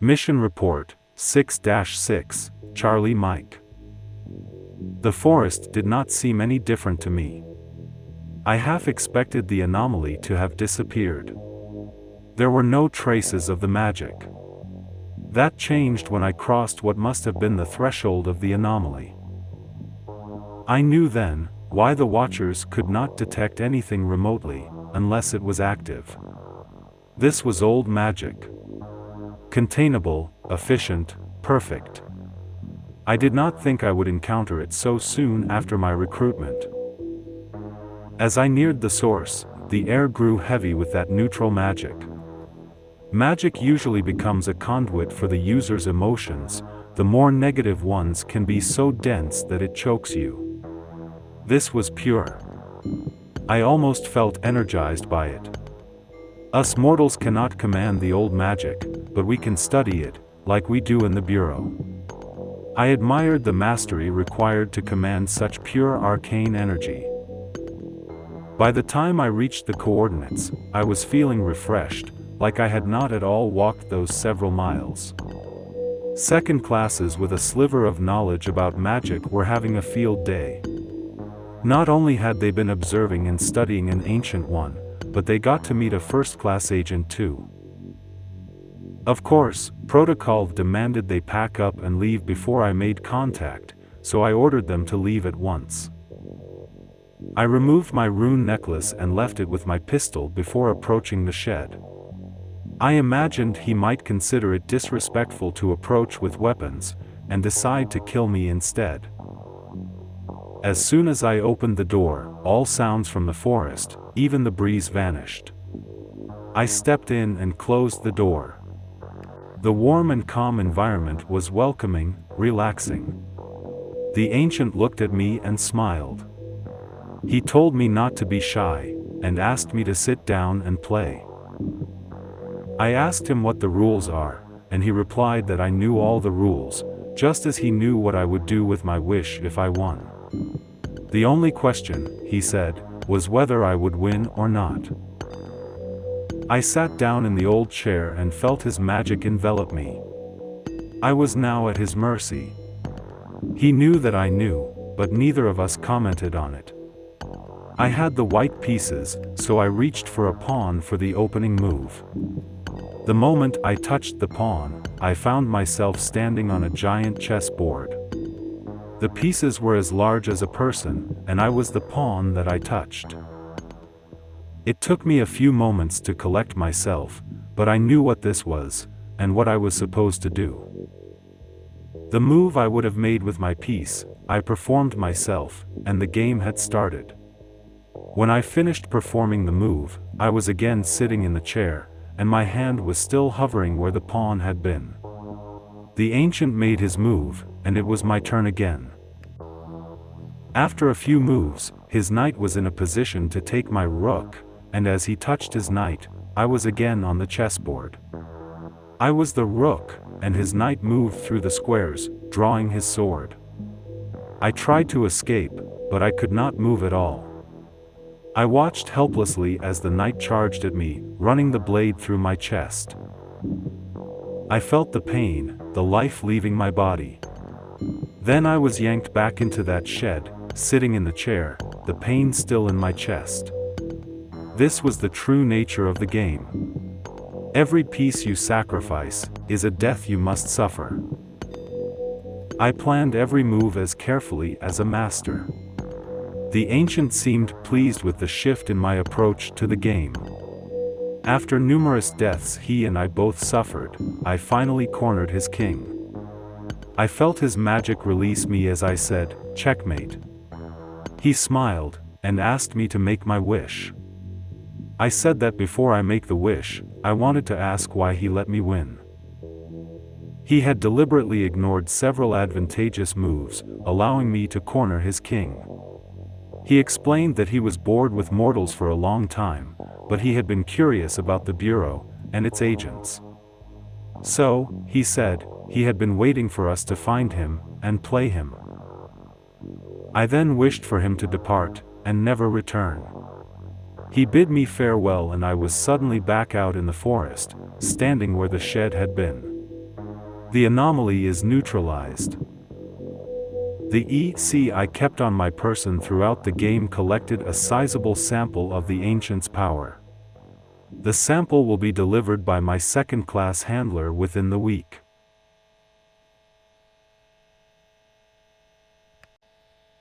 Mission Report 6-6, Charlie Mike. The forest did not seem any different to me. I half expected the anomaly to have disappeared. There were no traces of the magic. That changed when I crossed what must have been the threshold of the anomaly. I knew then why the Watchers could not detect anything remotely unless it was active. This was old magic. Containable, efficient, perfect. I did not think I would encounter it so soon after my recruitment. As I neared the source, the air grew heavy with that neutral magic. Magic usually becomes a conduit for the user's emotions. The more negative ones can be so dense that it chokes you. This was pure. I almost felt energized by it. Us mortals cannot command the old magic, but we can study it, like we do in the Bureau. I admired the mastery required to command such pure arcane energy. By the time I reached the coordinates, I was feeling refreshed, like I had not at all walked those several miles. Second classes with a sliver of knowledge about magic were having a field day. Not only had they been observing and studying an ancient one, but they got to meet a first-class agent too. Of course, protocol demanded they pack up and leave before I made contact, so I ordered them to leave at once. I removed my rune necklace and left it with my pistol before approaching the shed. I imagined he might consider it disrespectful to approach with weapons, and decide to kill me instead. As soon as I opened the door, all sounds from the forest, even the breeze, vanished. I stepped in and closed the door. The warm and calm environment was welcoming, relaxing. The ancient looked at me and smiled. He told me not to be shy, and asked me to sit down and play. I asked him what the rules are, and he replied that I knew all the rules, just as he knew what I would do with my wish if I won. The only question, he said, was whether I would win or not. I sat down in the old chair and felt his magic envelop me. I was now at his mercy. He knew that I knew, but neither of us commented on it. I had the white pieces, so I reached for a pawn for the opening move. The moment I touched the pawn, I found myself standing on a giant chessboard. The pieces were as large as a person, and I was the pawn that I touched. It took me a few moments to collect myself, but I knew what this was, and what I was supposed to do. The move I would have made with my piece, I performed myself, and the game had started. When I finished performing the move, I was again sitting in the chair, and my hand was still hovering where the pawn had been. The ancient made his move, and it was my turn again. After a few moves, his knight was in a position to take my rook, and as he touched his knight, I was again on the chessboard. I was the rook, and his knight moved through the squares, drawing his sword. I tried to escape, but I could not move at all. I watched helplessly as the knight charged at me, running the blade through my chest. I felt the pain, the life leaving my body. Then I was yanked back into that shed, sitting in the chair, the pain still in my chest. This was the true nature of the game. Every piece you sacrifice is a death you must suffer. I planned every move as carefully as a master. The ancient seemed pleased with the shift in my approach to the game. After numerous deaths he and I both suffered, I finally cornered his king. I felt his magic release me as I said, "Checkmate." He smiled, and asked me to make my wish. I said that before I make the wish, I wanted to ask why he let me win. He had deliberately ignored several advantageous moves, allowing me to corner his king. He explained that he was bored with mortals for a long time, but he had been curious about the Bureau and its agents. So, he said, he had been waiting for us to find him and play him. I then wished for him to depart and never return. He bid me farewell and I was suddenly back out in the forest, standing where the shed had been. The anomaly is neutralized. The EC I kept on my person throughout the game collected a sizable sample of the Ancient's power. The sample will be delivered by my second-class handler within the week.